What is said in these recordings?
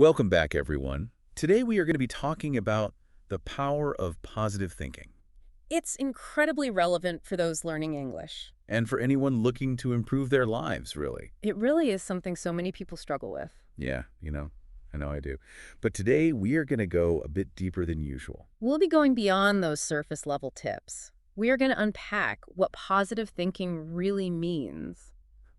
Welcome back, everyone. Today we are going to be talking about the power of positive thinking, It's incredibly relevant for those learning English. and for anyone looking to improve their lives, really. It really is something so many people struggle with. Yeah, I know I do. But today we are going to go a bit deeper than usual. We'll be going beyond those surface level tips. We are going to unpack what positive thinking really means.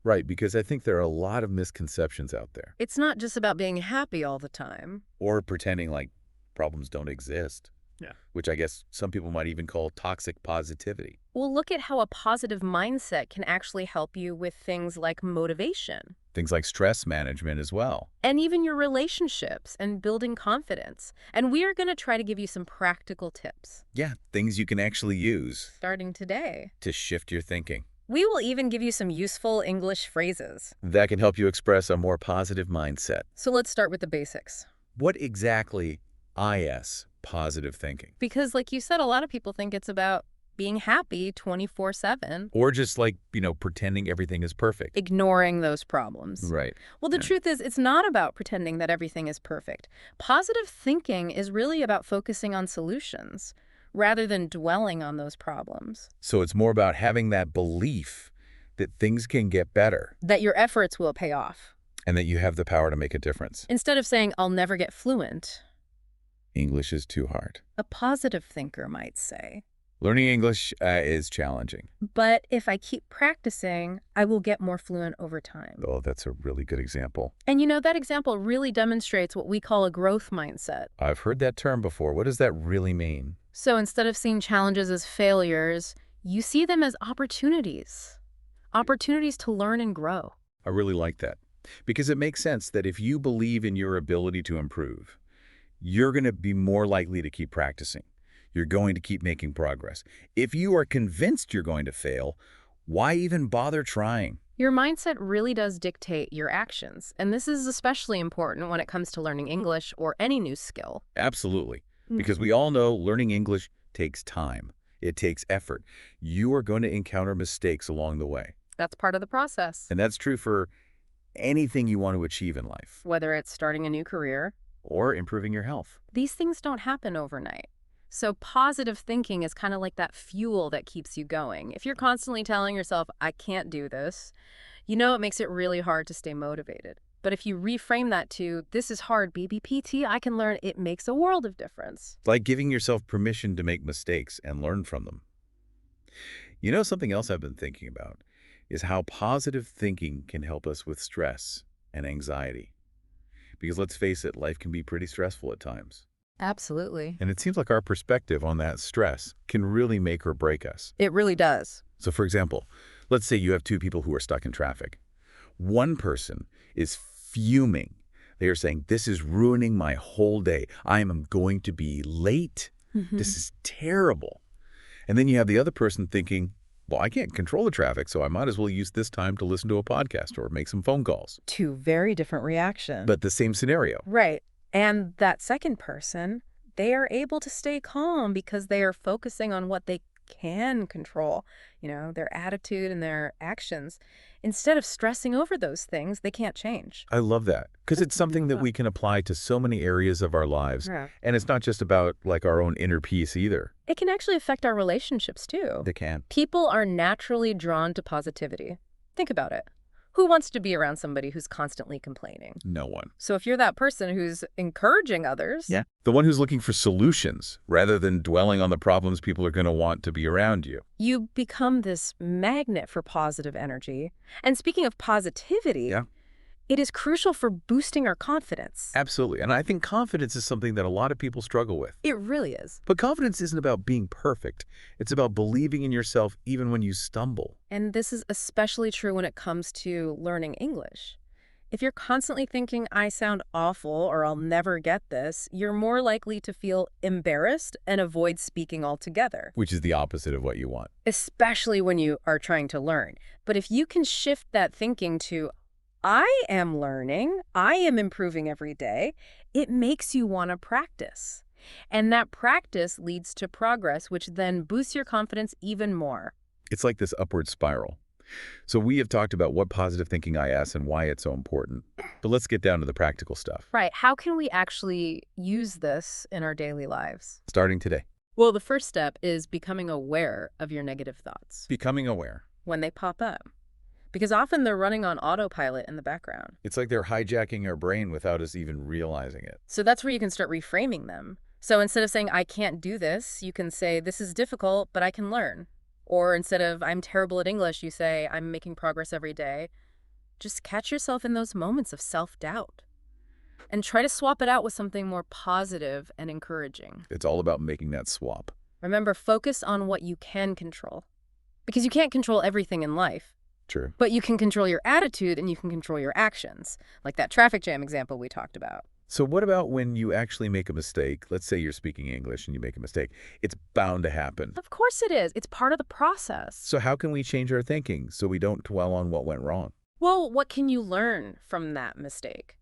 Right, because I think there are a lot of misconceptions out there, It's not just about being happy all the time. or pretending like problems don't exist, Yeah. which I guess some people might even call toxic positivity. We'll look at how a positive mindset can actually help you with things like motivation Things like stress management as well. and even your relationships and building confidence. And we are going to try to give you some practical tips Yeah, things you can actually use starting today. to shift your thinking. We will even give you some useful English phrases. That can help you express a more positive mindset. So let's start with the basics. What exactly is positive thinking? Because like you said, a lot of people think it's about being happy 24/7, Or just like, pretending everything is perfect. ignoring those problems. Right. Well, the Yeah. truth is, it's not about pretending that everything is perfect. Positive thinking is really about focusing on solutions rather than dwelling on those problems. So it's more about having that belief that things can get better That your efforts will pay off. and that you have the power to make a difference. Instead of saying, I'll never get fluent, English is too hard. a positive thinker might say, Learning English is challenging. but if I keep practicing, I will get more fluent over time. Oh, that's a really good example. And that example really demonstrates what we call a growth mindset. I've heard that term before. What does that really mean? So instead of seeing challenges as failures, you see them as opportunities. Opportunities to learn and grow. I really like that because it makes sense that if you believe in your ability to improve, you're going to be more likely to keep practicing. You're going to keep making progress. If you are convinced you're going to fail, why even bother trying? Your mindset really does dictate your actions, and this is especially important when it comes to learning English or any new skill. Absolutely. Because we all know learning English takes time. It takes effort. You are going to encounter mistakes along the way. That's part of the process. And that's true for anything you want to achieve in life Whether it's starting a new career, or improving your health. these things don't happen overnight. So positive thinking is kind of like that fuel that keeps you going. If you're constantly telling yourself, I can't do this, it makes it really hard to stay motivated. But if you reframe that to, this is hard, BBPT, I can learn, it makes a world of difference. Like giving yourself permission to make mistakes and learn from them. Something else I've been thinking about is how positive thinking can help us with stress and anxiety. Because let's face it, life can be pretty stressful at times. Absolutely. And it seems like our perspective on that stress can really make or break us. It really does. So for example, let's say you have two people who are stuck in traffic. One person is fuming. They are saying, this is ruining my whole day. I am going to be late. This is terrible. And then you have the other person thinking, well, I can't control the traffic, so I might as well use this time to listen to a podcast or make some phone calls. Two very different reactions. But the same scenario. Right. And that second person, they are able to stay calm because they are focusing on what they can control, their attitude and their actions. Instead of stressing over those things they can't change. I love that because it's something that we can apply to so many areas of our lives. Yeah. And it's not just about like our own inner peace either. It can actually affect our relationships too. They can. People are naturally drawn to positivity. Think about it. Who wants to be around somebody who's constantly complaining? No one. So if you're that person who's encouraging others, The one who's looking for solutions rather than dwelling on the problems people are going to want to be around you. you become this magnet for positive energy. And speaking of positivity, Yeah. it is crucial for boosting our confidence. Absolutely. And I think confidence is something that a lot of people struggle with. It really is. But confidence isn't about being perfect. It's about believing in yourself even when you stumble. And this is especially true when it comes to learning English. If you're constantly thinking, I sound awful or I'll never get this, you're more likely to feel embarrassed and avoid speaking altogether, Which is the opposite of what you want. especially when you are trying to learn. But if you can shift that thinking to, I am learning, I am improving every day, it makes you want to practice. And that practice leads to progress, which then boosts your confidence even more. It's like this upward spiral. So we have talked about what positive thinking is and why it's so important. But let's get down to the practical stuff, Right. How can we actually use this in our daily lives? starting today. Well, the first step is becoming aware of your negative thoughts Becoming aware. when they pop up. Because often they're running on autopilot in the background. It's like they're hijacking our brain without us even realizing it. So that's where you can start reframing them. So instead of saying, I can't do this, you can say, this is difficult, but I can learn. Or instead of, I'm terrible at English, you say, I'm making progress every day. Just catch yourself in those moments of self-doubt. And try to swap it out with something more positive and encouraging. It's all about making that swap. Remember, focus on what you can control. Because you can't control everything in life. True. But you can control your attitude and you can control your actions, like that traffic jam example we talked about. So what about when you actually make a mistake? Let's say you're speaking English and you make a mistake. It's bound to happen. Of course it is. It's part of the process. So how can we change our thinking so we don't dwell on what went wrong? Well, what can you learn from that mistake?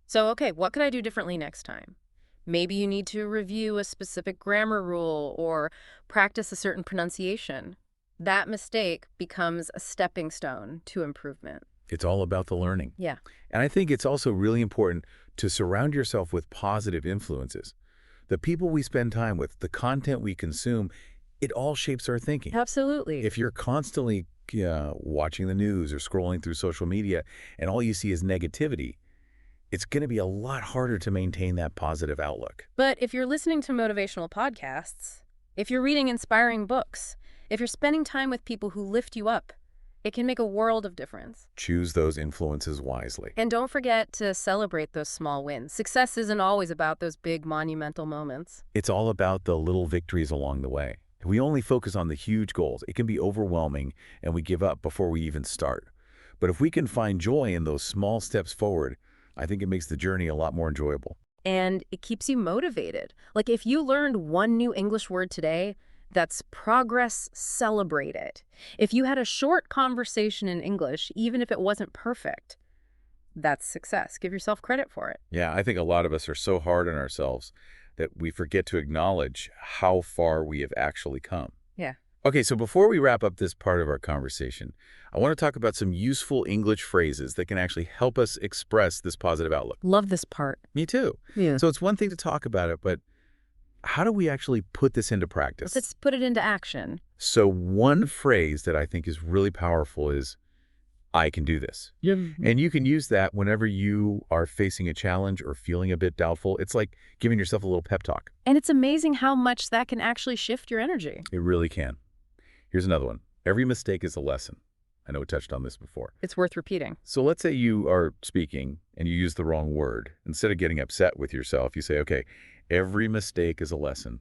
So, okay, what could I do differently next time? Maybe you need to review a specific grammar rule or practice a certain pronunciation. That mistake becomes a stepping stone to improvement. It's all about the learning. Yeah. And I think it's also really important to surround yourself with positive influences. The people we spend time with, the content we consume, it all shapes our thinking. Absolutely. If you're constantly watching the news or scrolling through social media and all you see is negativity, it's going to be a lot harder to maintain that positive outlook. But if you're listening to motivational podcasts, if you're reading inspiring books, if you're spending time with people who lift you up, it can make a world of difference. Choose those influences wisely. And don't forget to celebrate those small wins. Success isn't always about those big monumental moments. It's all about the little victories along the way. If we only focus on the huge goals, it can be overwhelming and we give up before we even start. But if we can find joy in those small steps forward, I think it makes the journey a lot more enjoyable. And it keeps you motivated. Like if you learned one new English word today, that's progress, celebrate it. If you had a short conversation in English, even if it wasn't perfect, that's success. Give yourself credit for it. Yeah, I think a lot of us are so hard on ourselves that we forget to acknowledge how far we have actually come. Yeah. Okay, so before we wrap up this part of our conversation, I want to talk about some useful English phrases that can actually help us express this positive outlook. Love this part. Me too. Yeah. So it's one thing to talk about it, but how do we actually put this into practice? Let's put it into action. So one phrase that I think is really powerful is, I can do this. Yeah. And you can use that whenever you are facing a challenge or feeling a bit doubtful. It's like giving yourself a little pep talk. And it's amazing how much that can actually shift your energy. It really can. Here's another one. Every mistake is a lesson. I know we touched on this before. It's worth repeating. So let's say you are speaking and you use the wrong word. Instead of getting upset with yourself, you say, okay, every mistake is a lesson.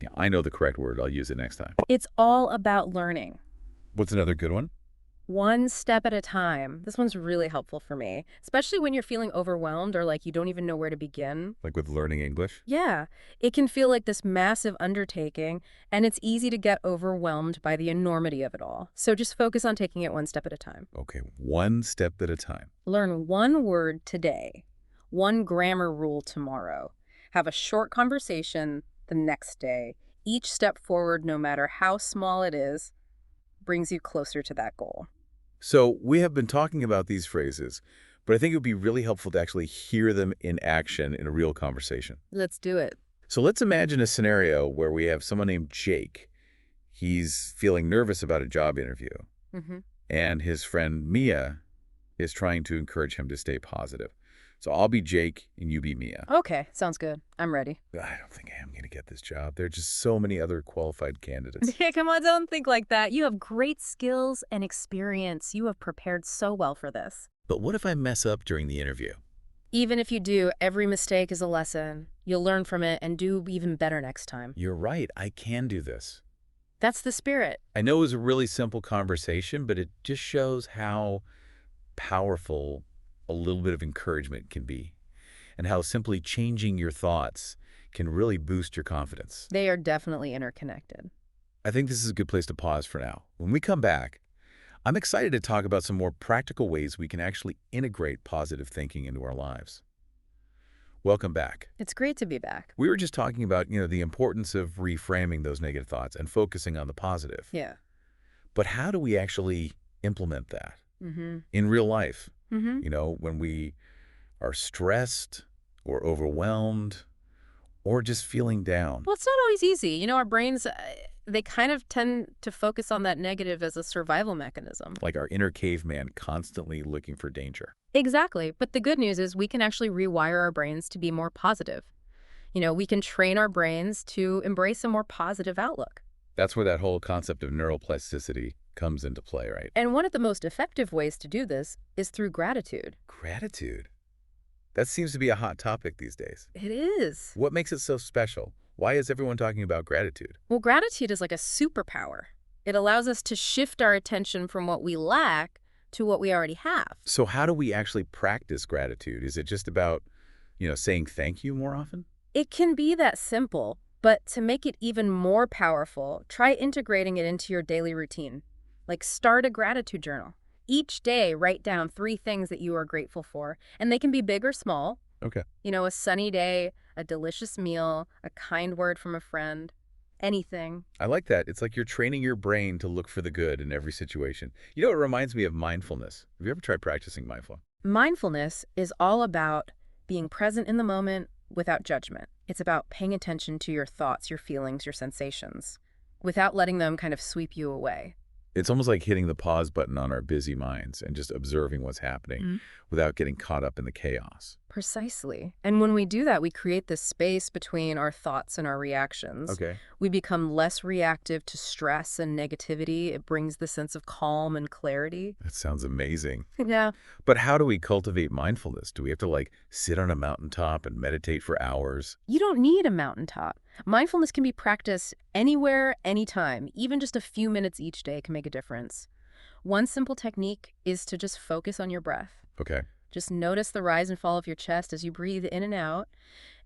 Yeah, I know the correct word. I'll use it next time. It's all about learning. What's another good one? One step at a time. This one's really helpful for me, especially when you're feeling overwhelmed or like you don't even know where to begin. Like with learning English? Yeah, it can feel like this massive undertaking, and it's easy to get overwhelmed by the enormity of it all. So just focus on taking it one step at a time. Okay, one step at a time. Learn one word today, one grammar rule tomorrow. Have a short conversation the next day. Each step forward, no matter how small it is, brings you closer to that goal. So we have been talking about these phrases, but I think it would be really helpful to actually hear them in action in a real conversation. Let's do it. So let's imagine a scenario where we have someone named Jake. He's feeling nervous about a job interview, and his friend Mia is trying to encourage him to stay positive. So I'll be Jake and you be Mia. Okay, sounds good. I'm ready. I don't think I am going to get this job. There are just so many other qualified candidates. Hey, come on, don't think like that. You have great skills and experience. You have prepared so well for this. But what if I mess up during the interview? Even if you do, every mistake is a lesson. You'll learn from it and do even better next time. You're right. I can do this. That's the spirit. I know it was a really simple conversation, but it just shows how powerful a little bit of encouragement can be, and how simply changing your thoughts can really boost your confidence. They are definitely interconnected. I think this is a good place to pause for now. When we come back, I'm excited to talk about some more practical ways we can actually integrate positive thinking into our lives. Welcome back. It's great to be back. We were just talking about, the importance of reframing those negative thoughts and focusing on the positive. Yeah. But how do we actually implement that Mm-hmm. in real life. Mm-hmm. When we are stressed or overwhelmed or just feeling down. Well, it's not always easy. Our brains, they kind of tend to focus on that negative as a survival mechanism. Like our inner caveman constantly looking for danger. Exactly. But the good news is we can actually rewire our brains to be more positive. We can train our brains to embrace a more positive outlook. That's where that whole concept of neuroplasticity comes into play, right? And one of the most effective ways to do this is through gratitude. Gratitude. That seems to be a hot topic these days. It is. What makes it so special? Why is everyone talking about gratitude? Well, gratitude is like a superpower. It allows us to shift our attention from what we lack to what we already have. So how do we actually practice gratitude? Is it just about, saying thank you more often? It can be that simple, but to make it even more powerful, try integrating it into your daily routine. Like start a gratitude journal. Each day, write down 3 things that you are grateful for, and they can be big or small. Okay. A sunny day, a delicious meal, a kind word from a friend, anything. I like that. It's like you're training your brain to look for the good in every situation. It reminds me of mindfulness. Have you ever tried practicing mindfulness? Mindfulness is all about being present in the moment without judgment. It's about paying attention to your thoughts, your feelings, your sensations, without letting them kind of sweep you away. It's almost like hitting the pause button on our busy minds and just observing what's happening without getting caught up in the chaos. Precisely. And when we do that, we create this space between our thoughts and our reactions. Okay. We become less reactive to stress and negativity. It brings the sense of calm and clarity. That sounds amazing. Yeah. But how do we cultivate mindfulness? Do we have to sit on a mountaintop and meditate for hours? You don't need a mountaintop. Mindfulness can be practiced anywhere, anytime. Even just a few minutes each day can make a difference. One simple technique is to just focus on your breath. Okay. Just notice the rise and fall of your chest as you breathe in and out.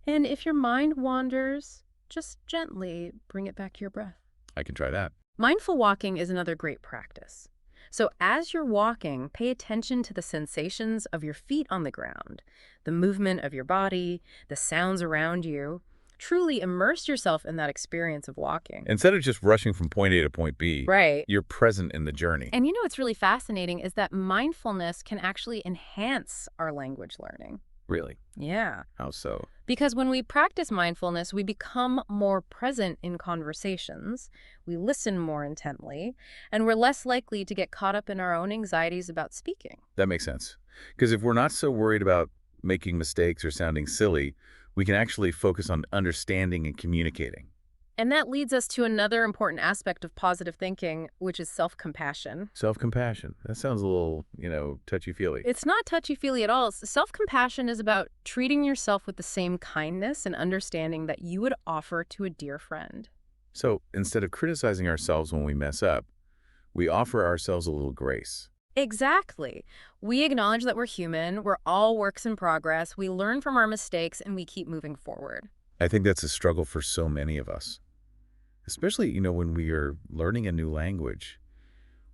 And if your mind wanders, just gently bring it back to your breath. I can try that. Mindful walking is another great practice. So as you're walking, pay attention to the sensations of your feet on the ground, the movement of your body, the sounds around you. Truly immerse yourself in that experience of walking. Instead of just rushing from point A to point B, Right. you're present in the journey. And what's really fascinating is that mindfulness can actually enhance our language learning. Really? Yeah. How so? Because when we practice mindfulness, we become more present in conversations, we listen more intently, and we're less likely to get caught up in our own anxieties about speaking. That makes sense. Because if we're not so worried about making mistakes or sounding silly, we can actually focus on understanding and communicating. And that leads us to another important aspect of positive thinking, which is self-compassion. Self-compassion. That sounds a little, touchy-feely. It's not touchy-feely at all. Self-compassion is about treating yourself with the same kindness and understanding that you would offer to a dear friend. So instead of criticizing ourselves when we mess up, we offer ourselves a little grace. Exactly. We acknowledge that we're human, we're all works in progress, we learn from our mistakes, and we keep moving forward. I think that's a struggle for so many of us. Especially, when we are learning a new language,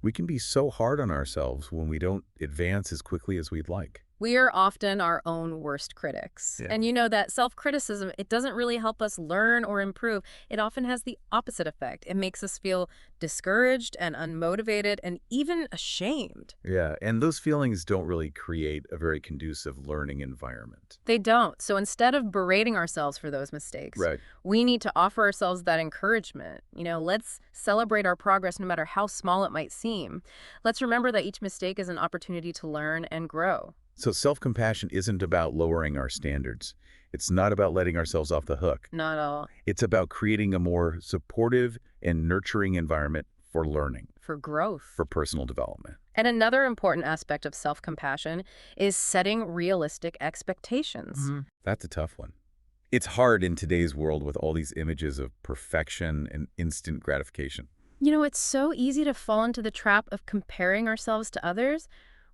we can be so hard on ourselves when we don't advance as quickly as we'd like. We are often our own worst critics. Yeah. And that self-criticism, it doesn't really help us learn or improve. It often has the opposite effect. It makes us feel discouraged and unmotivated and even ashamed. Yeah, and those feelings don't really create a very conducive learning environment. They don't. So instead of berating ourselves for those mistakes, Right. we need to offer ourselves that encouragement. Let's celebrate our progress no matter how small it might seem. Let's remember that each mistake is an opportunity to learn and grow. So self-compassion isn't about lowering our standards. It's not about letting ourselves off the hook. Not all. It's about creating a more supportive and nurturing environment for learning, For growth. for personal development. And another important aspect of self-compassion is setting realistic expectations. That's a tough one. It's hard in today's world with all these images of perfection and instant gratification. It's so easy to fall into the trap of comparing ourselves to others.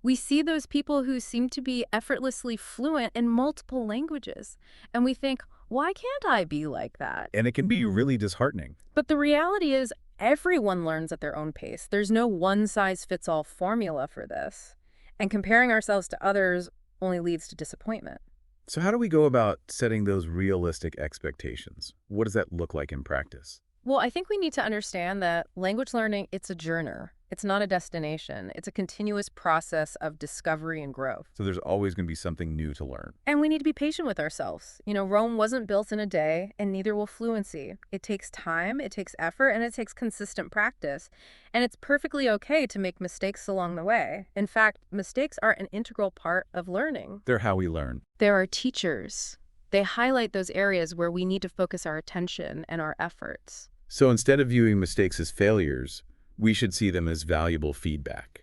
We see those people who seem to be effortlessly fluent in multiple languages, and we think, why can't I be like that? And it can be really disheartening. But the reality is, everyone learns at their own pace. There's no one-size-fits-all formula for this. And comparing ourselves to others only leads to disappointment. So how do we go about setting those realistic expectations? What does that look like in practice? Well, I think we need to understand that language learning, it's a journey. It's not a destination. It's a continuous process of discovery and growth. So there's always going to be something new to learn. And we need to be patient with ourselves. Rome wasn't built in a day, and neither will fluency. It takes time, it takes effort, and it takes consistent practice. And it's perfectly okay to make mistakes along the way. In fact, mistakes are an integral part of learning. They're how we learn. There are teachers. They highlight those areas where we need to focus our attention and our efforts. So instead of viewing mistakes as failures, we should see them as valuable feedback.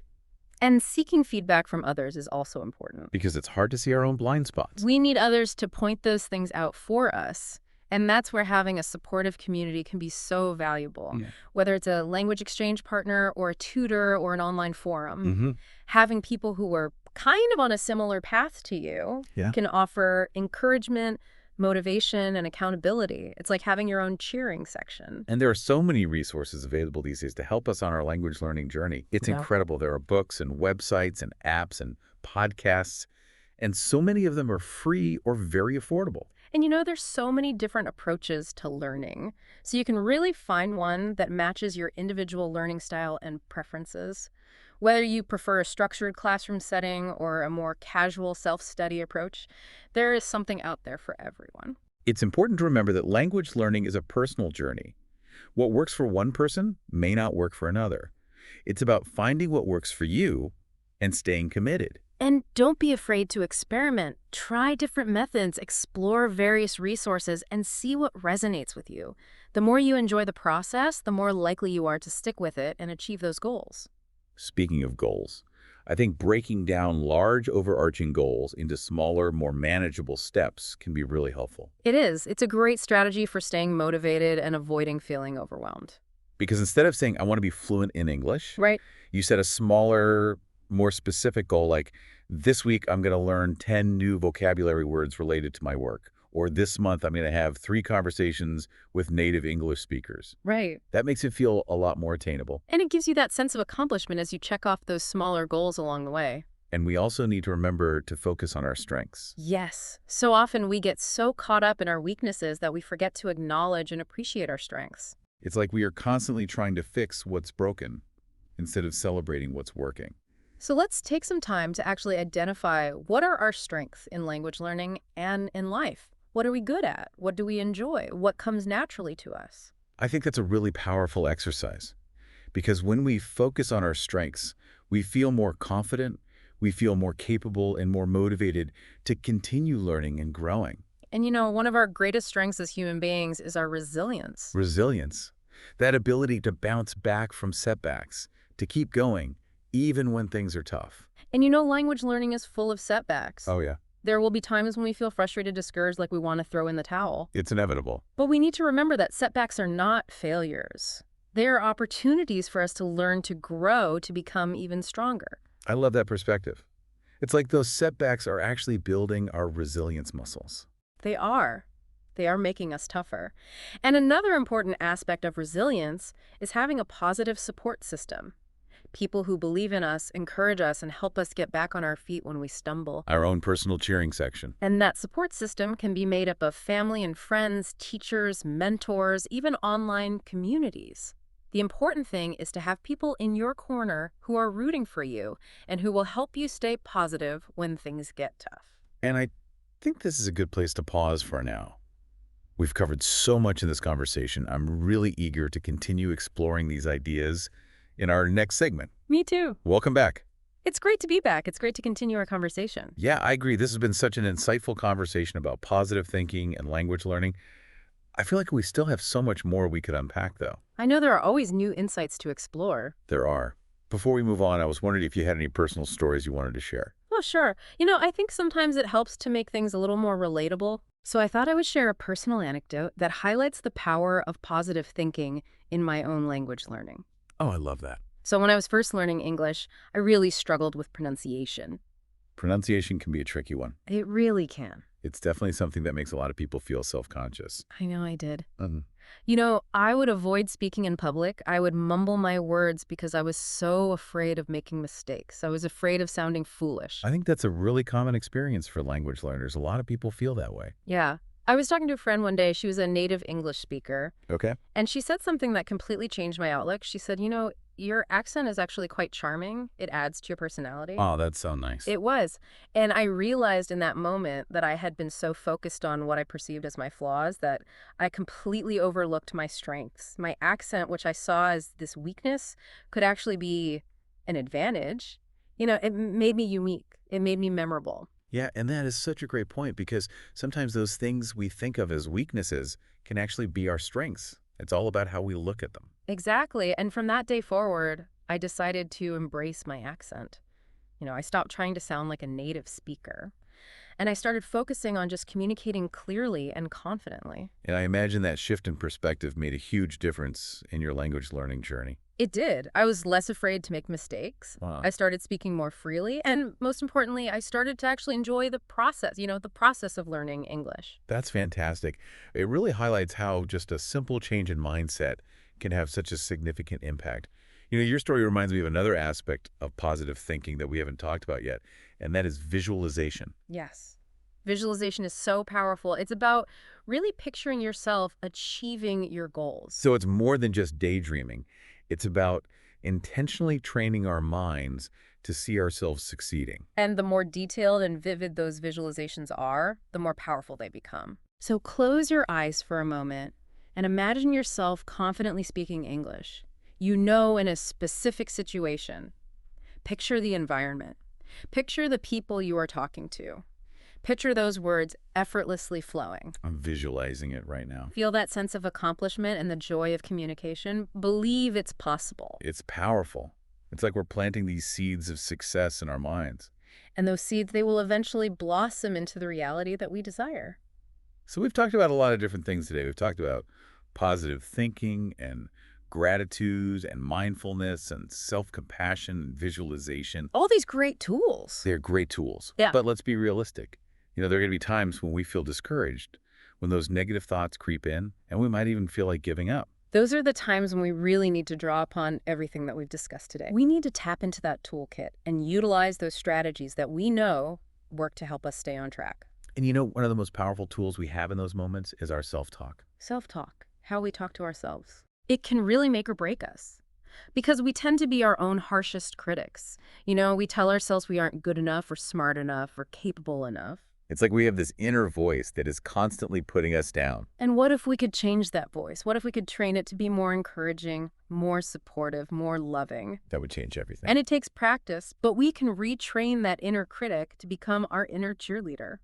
And seeking feedback from others is also important. Because it's hard to see our own blind spots. We need others to point those things out for us. And that's where having a supportive community can be so valuable. Yeah. Whether it's a language exchange partner or a tutor or an online forum, Mm-hmm. having people who are kind of on a similar path to you can offer encouragement, motivation, and accountability. It's like having your own cheering section. And there are so many resources available these days to help us on our language learning journey. It's Yeah. incredible. There are books and websites and apps and podcasts, and so many of them are free or very affordable. And there's so many different approaches to learning. So you can really find one that matches your individual learning style and preferences. Whether you prefer a structured classroom setting or a more casual self-study approach, there is something out there for everyone. It's important to remember that language learning is a personal journey. What works for one person may not work for another. It's about finding what works for you and staying committed. And don't be afraid to experiment. Try different methods, explore various resources, and see what resonates with you. The more you enjoy the process, the more likely you are to stick with it and achieve those goals. Speaking of goals, I think breaking down large overarching goals into smaller, more manageable steps can be really helpful. It is. It's a great strategy for staying motivated and avoiding feeling overwhelmed. Because instead of saying, I want to be fluent in English, Right? you set a smaller, more specific goal like, this week I'm going to learn 10 new vocabulary words related to my work. Or this month I'm going to have 3 conversations with native English speakers. Right. That makes it feel a lot more attainable. And it gives you that sense of accomplishment as you check off those smaller goals along the way. And we also need to remember to focus on our strengths. Yes. So often we get so caught up in our weaknesses that we forget to acknowledge and appreciate our strengths. It's like we are constantly trying to fix what's broken instead of celebrating what's working. So let's take some time to actually identify what are our strengths in language learning and in life. What are we good at? What do we enjoy? What comes naturally to us? I think that's a really powerful exercise because when we focus on our strengths, we feel more confident, we feel more capable and more motivated to continue learning and growing. And one of our greatest strengths as human beings is our resilience. Resilience, that ability to bounce back from setbacks, to keep going, even when things are tough. And language learning is full of setbacks. Oh yeah, There will be times when we feel frustrated, discouraged, like we want to throw in the towel. it's inevitable. But we need to remember that setbacks are not failures. They are opportunities for us to learn to grow, to become even stronger. I love that perspective. It's like those setbacks are actually building our resilience muscles. They are. They are making us tougher. And another important aspect of resilience is having a positive support system. People who believe in us, encourage us, and help us get back on our feet when we stumble. Our own personal cheering section. And that support system can be made up of family and friends, teachers, mentors, even online communities. The important thing is to have people in your corner who are rooting for you and who will help you stay positive when things get tough. And I think this is a good place to pause for now. We've covered so much in this conversation. I'm really eager to continue exploring these ideas in our next segment. Me too. Welcome back. It's great to be back. It's great to continue our conversation. Yeah, I agree. This has been such an insightful conversation about positive thinking and language learning. I feel like we still have so much more we could unpack, though. I know there are always new insights to explore. There are. Before we move on, I was wondering if you had any personal stories you wanted to share. Oh, sure. I think sometimes it helps to make things a little more relatable. So I thought I would share a personal anecdote that highlights the power of positive thinking in my own language learning. Oh, I love that. So when I was first learning English, I really struggled with pronunciation. Pronunciation can be a tricky one. It really can. It's definitely something that makes a lot of people feel self-conscious. I know I did. Mhm. I would avoid speaking in public. I would mumble my words because I was so afraid of making mistakes. I was afraid of sounding foolish. I think that's a really common experience for language learners. A lot of people feel that way. Yeah. I was talking to a friend one day. She was a native English speaker, Okay. and she said something that completely changed my outlook. She said, your accent is actually quite charming. It adds to your personality. Oh, that's so nice. It was. And I realized in that moment that I had been so focused on what I perceived as my flaws that I completely overlooked my strengths. My accent, which I saw as this weakness, could actually be an advantage. It made me unique. It made me memorable. Yeah, and that is such a great point because sometimes those things we think of as weaknesses can actually be our strengths. It's all about how we look at them. Exactly. And from that day forward, I decided to embrace my accent. I stopped trying to sound like a native speaker. And I started focusing on just communicating clearly and confidently. And I imagine that shift in perspective made a huge difference in your language learning journey. It did. I was less afraid to make mistakes. Wow. I started speaking more freely. And most importantly, I started to actually enjoy the process, the process of learning English. That's fantastic. It really highlights how just a simple change in mindset can have such a significant impact. Your story reminds me of another aspect of positive thinking that we haven't talked about yet, and that is visualization. Yes. Visualization is so powerful. It's about really picturing yourself achieving your goals. So it's more than just daydreaming. It's about intentionally training our minds to see ourselves succeeding. And the more detailed and vivid those visualizations are, the more powerful they become. So close your eyes for a moment and imagine yourself confidently speaking English. In a specific situation. Picture the environment. Picture the people you are talking to. Picture those words effortlessly flowing. I'm visualizing it right now. Feel that sense of accomplishment and the joy of communication. Believe it's possible. It's powerful. It's like we're planting these seeds of success in our minds. And those seeds, they will eventually blossom into the reality that we desire. So we've talked about a lot of different things today. We've talked about positive thinking and gratitude and mindfulness and self-compassion and visualization. All these great tools. They're great tools. Yeah. But let's be realistic. There are going to be times when we feel discouraged, when those negative thoughts creep in, and we might even feel like giving up. Those are the times when we really need to draw upon everything that we've discussed today. We need to tap into that toolkit and utilize those strategies that we know work to help us stay on track. And one of the most powerful tools we have in those moments is our self-talk. Self-talk, how we talk to ourselves. It can really make or break us because we tend to be our own harshest critics. We tell ourselves we aren't good enough or smart enough or capable enough. It's like we have this inner voice that is constantly putting us down. And what if we could change that voice? What if we could train it to be more encouraging, more supportive, more loving? That would change everything. And it takes practice, but we can retrain that inner critic to become our inner cheerleader.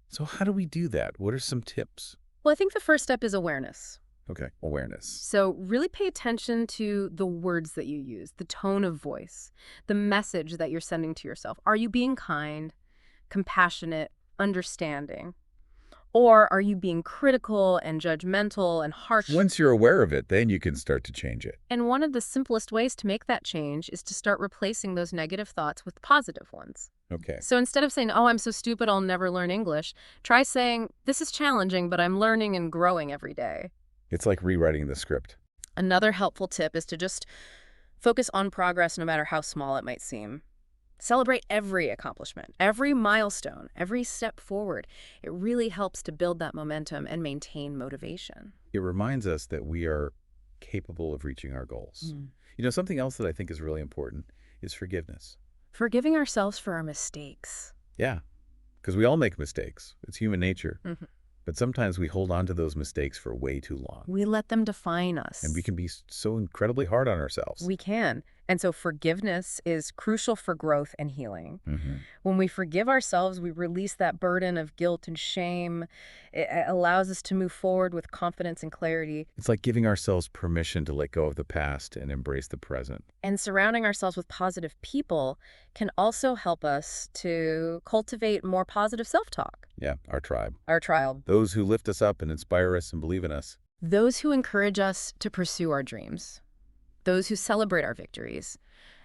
So how do we do that? What are some tips? Well, I think the first step is awareness. Okay, awareness. So really pay attention to the words that you use, the tone of voice, the message that you're sending to yourself. Are you being kind, compassionate, understanding? Or are you being critical and judgmental and harsh? Once you're aware of it, then you can start to change it. And one of the simplest ways to make that change is to start replacing those negative thoughts with positive ones. Okay. So instead of saying, oh, I'm so stupid, I'll never learn English, try saying, this is challenging, but I'm learning and growing every day. It's like rewriting the script. Another helpful tip is to just focus on progress no matter how small it might seem. Celebrate every accomplishment, every milestone, every step forward. It really helps to build that momentum and maintain motivation. It reminds us that we are capable of reaching our goals. Something else that I think is really important is forgiveness. Forgiving ourselves for our mistakes. Yeah, because we all make mistakes. It's human nature. But sometimes we hold on to those mistakes for way too long. We let them define us. And we can be so incredibly hard on ourselves. We can. And so forgiveness is crucial for growth and healing. When we forgive ourselves, we release that burden of guilt and shame. It allows us to move forward with confidence and clarity. It's like giving ourselves permission to let go of the past and embrace the present. And surrounding ourselves with positive people can also help us to cultivate more positive self-talk. Yeah, our tribe. Our tribe. Those who lift us up and inspire us and believe in us. Those who encourage us to pursue our dreams. Those who celebrate our victories,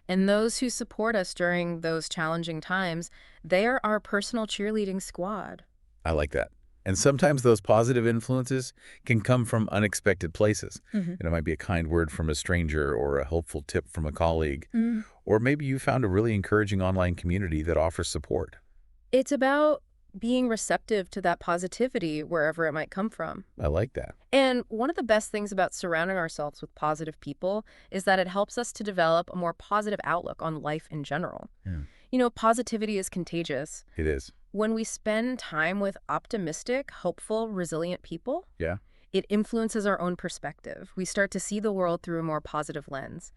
and those who support us during those challenging times. They are our personal cheerleading squad. I like that. And sometimes those positive influences can come from unexpected places. It might be a kind word from a stranger or a helpful tip from a colleague. Or maybe you found a really encouraging online community that offers support. It's about being receptive to that positivity wherever it might come from. I like that. And one of the best things about surrounding ourselves with positive people is that it helps us to develop a more positive outlook on life in general. Yeah. Positivity is contagious. It is. When we spend time with optimistic, hopeful, resilient people, Yeah. it influences our own perspective. We start to see the world through a more positive lens.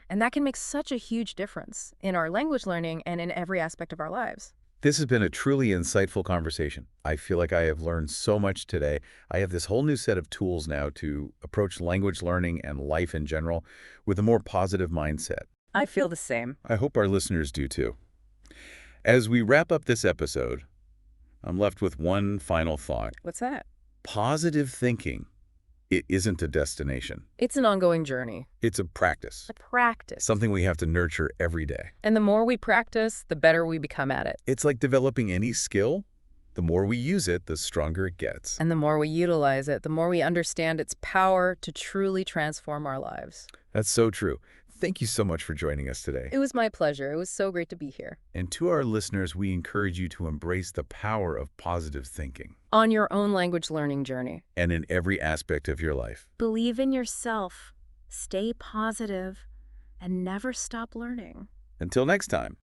And that can make such a huge difference in our language learning and in every aspect of our lives. This has been a truly insightful conversation. I feel like I have learned so much today. I have this whole new set of tools now to approach language learning and life in general with a more positive mindset. I feel the same. I hope our listeners do too. As we wrap up this episode, I'm left with one final thought. What's that? Positive thinking, it isn't a destination. It's an ongoing journey. It's a practice, A practice. something we have to nurture every day. And the more we practice, the better we become at it. It's like developing any skill. The more we use it, the stronger it gets. And the more we utilize it, the more we understand its power to truly transform our lives. That's so true. Thank you so much for joining us today. It was my pleasure. It was so great to be here. And to our listeners, we encourage you to embrace the power of positive thinking On your own language learning journey. and in every aspect of your life. Believe in yourself, stay positive, and never stop learning. Until next time.